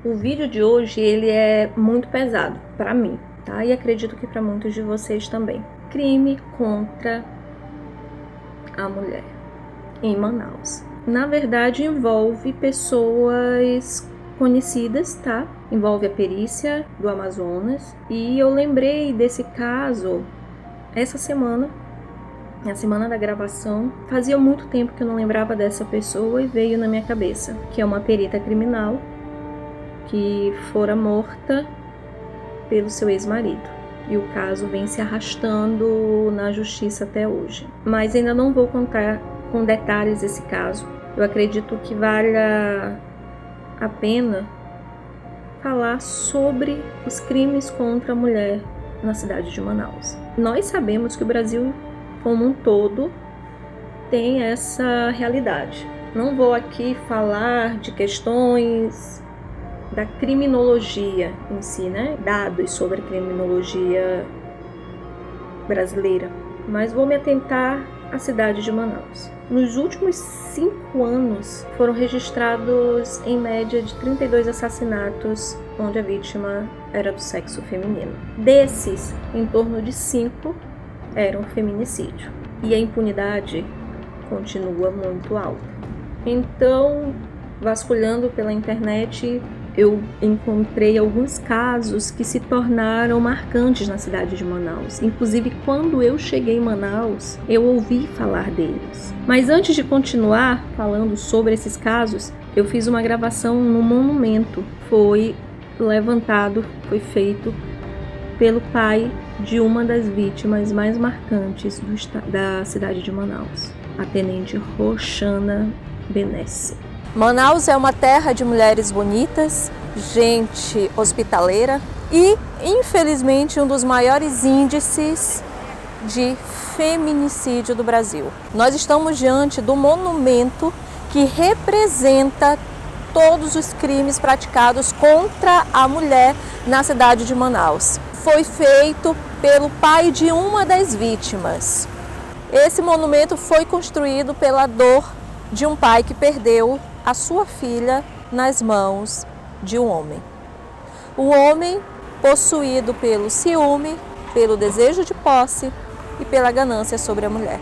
O vídeo de hoje ele é muito pesado para mim, tá? E acredito que para muitos de vocês também. Crime contra a mulher em Manaus. Na verdade, envolve pessoas conhecidas, tá? Envolve a perícia do Amazonas. E eu lembrei desse caso essa semana, na semana da gravação. Fazia muito tempo que eu não lembrava dessa pessoa e veio na minha cabeça, que é uma perita criminal que fora morta pelo seu ex-marido. E o caso vem se arrastando na justiça até hoje. Mas ainda não vou contar com detalhes esse caso. Eu acredito que vale a pena falar sobre os crimes contra a mulher na cidade de Manaus. Nós sabemos que o Brasil como um todo tem essa realidade. Não vou aqui falar de questões da criminologia em si, né? Dados sobre a criminologia brasileira, mas vou me atentar à cidade de Manaus. Nos últimos 5 anos foram registrados em média de 32 assassinatos onde a vítima era do sexo feminino. Desses, em torno de 5 eram feminicídio. E a impunidade continua muito alta. Então, vasculhando pela internet, eu encontrei alguns casos que se tornaram marcantes na cidade de Manaus. Inclusive, quando eu cheguei em Manaus, eu ouvi falar deles. Mas antes de continuar falando sobre esses casos, eu fiz uma gravação no monumento. Foi feito pelo pai de uma das vítimas mais marcantes da cidade de Manaus, a tenente Roxana Benesse. Manaus é uma terra de mulheres bonitas, gente hospitaleira e, infelizmente, um dos maiores índices de feminicídio do Brasil. Nós estamos diante do monumento que representa todos os crimes praticados contra a mulher na cidade de Manaus. Foi feito pelo pai de uma das vítimas. Esse monumento foi construído pela dor de um pai que perdeu a sua filha nas mãos de um homem. O homem possuído pelo ciúme, pelo desejo de posse e pela ganância sobre a mulher.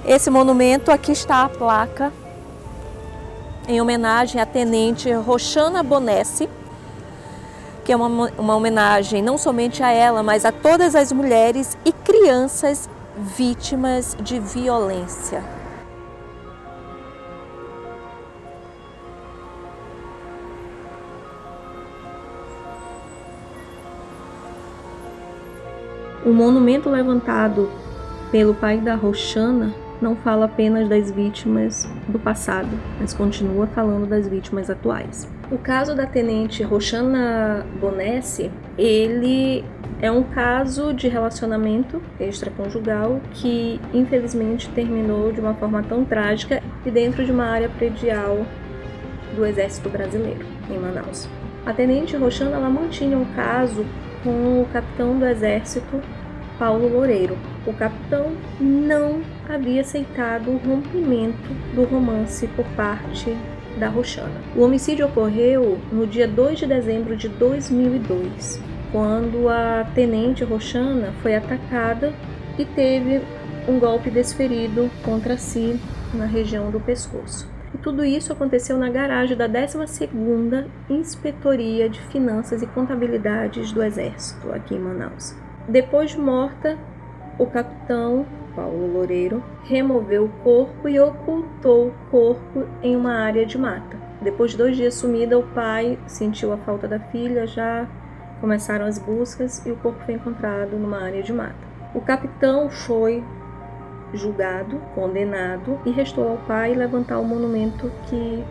Esse monumento, aqui está a placa em homenagem à tenente Roxana Benesse, que é uma homenagem não somente a ela, mas a todas as mulheres e crianças vítimas de violência. O monumento levantado pelo pai da Roxana não fala apenas das vítimas do passado, mas continua falando das vítimas atuais. O caso da tenente Roxana Benesse, ele é um caso de relacionamento extraconjugal que infelizmente terminou de uma forma tão trágica e dentro de uma área predial do Exército Brasileiro, em Manaus. A tenente Roxana, ela mantinha um caso com o capitão do Exército, Paulo Loureiro. O capitão não havia aceitado o rompimento do romance por parte da Roxana. O homicídio ocorreu no dia 2 de dezembro de 2002, quando a tenente Roxana foi atacada e teve um golpe desferido contra si na região do pescoço. E tudo isso aconteceu na garagem da 12ª Inspetoria de Finanças e Contabilidades do Exército, aqui em Manaus. Depois de morta, o capitão Paulo Loureiro removeu o corpo e ocultou o corpo em uma área de mata. Depois de 2 dias sumida, o pai sentiu a falta da filha, já começaram as buscas e o corpo foi encontrado numa área de mata. O capitão foi julgado, condenado e restou ao pai levantar o monumento que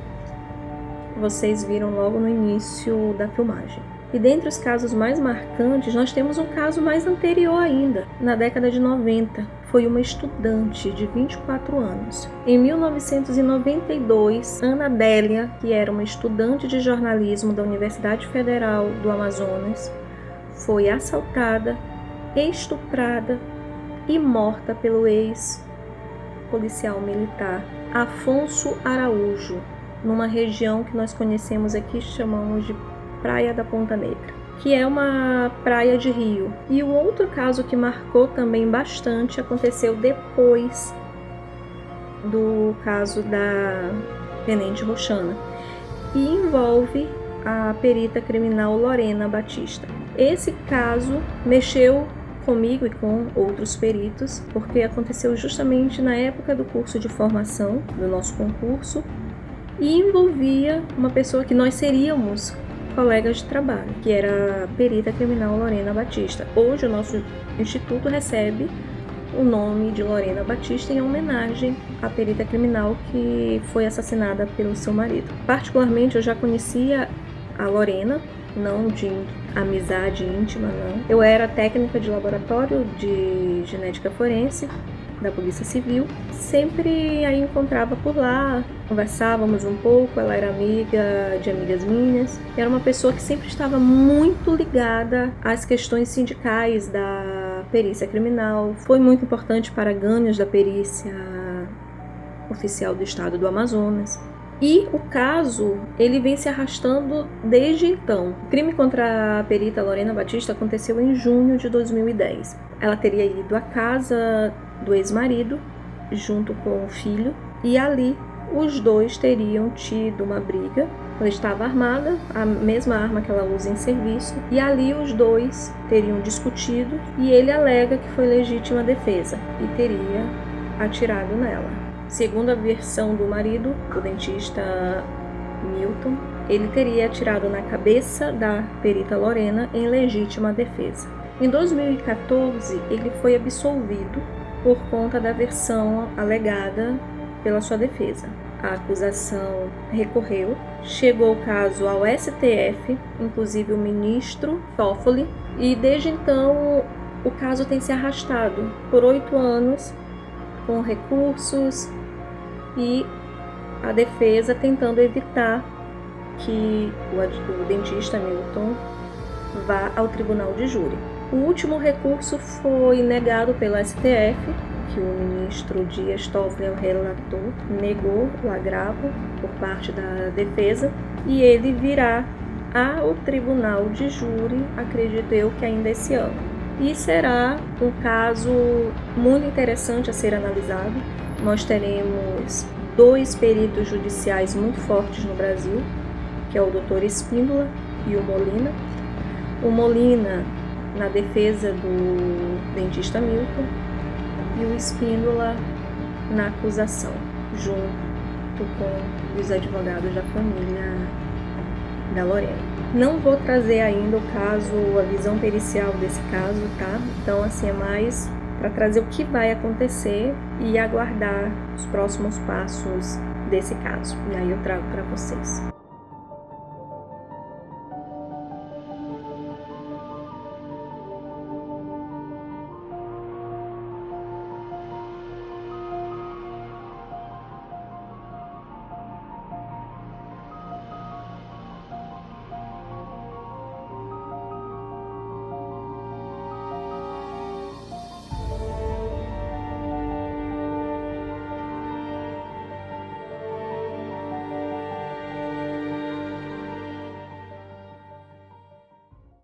vocês viram logo no início da filmagem. E dentre os casos mais marcantes, nós temos um caso mais anterior ainda, na década de 90. foi uma estudante de 24 anos. Em 1992, Ana Adélia, que era uma estudante de jornalismo da Universidade Federal do Amazonas, foi assaltada, estuprada e morta pelo ex-policial militar Afonso Araújo, numa região que nós conhecemos aqui, chamamos de Praia da Ponta Negra, que é uma praia de rio. E o outro caso que marcou também bastante aconteceu depois do caso da Tenente Roxana e envolve a perita criminal Lorena Batista. Esse caso mexeu comigo e com outros peritos, porque aconteceu justamente na época do curso de formação do nosso concurso e envolvia uma pessoa que nós seríamos colegas de trabalho, que era a perita criminal Lorena Batista. Hoje o nosso instituto recebe o nome de Lorena Batista em homenagem à perita criminal que foi assassinada pelo seu marido. Particularmente eu já conhecia a Lorena, não de amizade íntima, não. Eu era técnica de laboratório de genética forense da Polícia Civil. Sempre a encontrava por lá, conversávamos um pouco, ela era amiga de amigas minhas. Era uma pessoa que sempre estava muito ligada às questões sindicais da perícia criminal. Foi muito importante para ganhos da perícia oficial do estado do Amazonas. E o caso, ele vem se arrastando desde então. O crime contra a perita Lorena Batista aconteceu em junho de 2010. Ela teria ido à casa do ex-marido, junto com o filho, e ali os dois teriam tido uma briga. Ela estava armada, a mesma arma que ela usa em serviço, e ali os dois teriam discutido e ele alega que foi legítima defesa e teria atirado nela. Segundo a versão do marido, o dentista Milton, ele teria atirado na cabeça da perita Lorena em legítima defesa. Em 2014, ele foi absolvido por conta da versão alegada pela sua defesa. A acusação recorreu, chegou o caso ao STF, inclusive o ministro Toffoli, e desde então o caso tem se arrastado por 8 anos com recursos e a defesa tentando evitar que o dentista Milton vá ao tribunal de júri. O último recurso foi negado pelo STF, que o ministro Dias Toffoli, o relator, negou o agravo por parte da defesa e ele virá ao tribunal de júri, acredito eu que ainda esse ano. E será um caso muito interessante a ser analisado. Nós teremos 2 peritos judiciais muito fortes no Brasil, que é o Dr. Espíndola e o Molina. O Molina na defesa do dentista Milton e o Espíndola na acusação, junto com os advogados da família da Lorena. Não vou trazer ainda o caso, a visão pericial desse caso, tá? Então, assim, é mais para trazer o que vai acontecer e aguardar os próximos passos desse caso. E aí eu trago para vocês.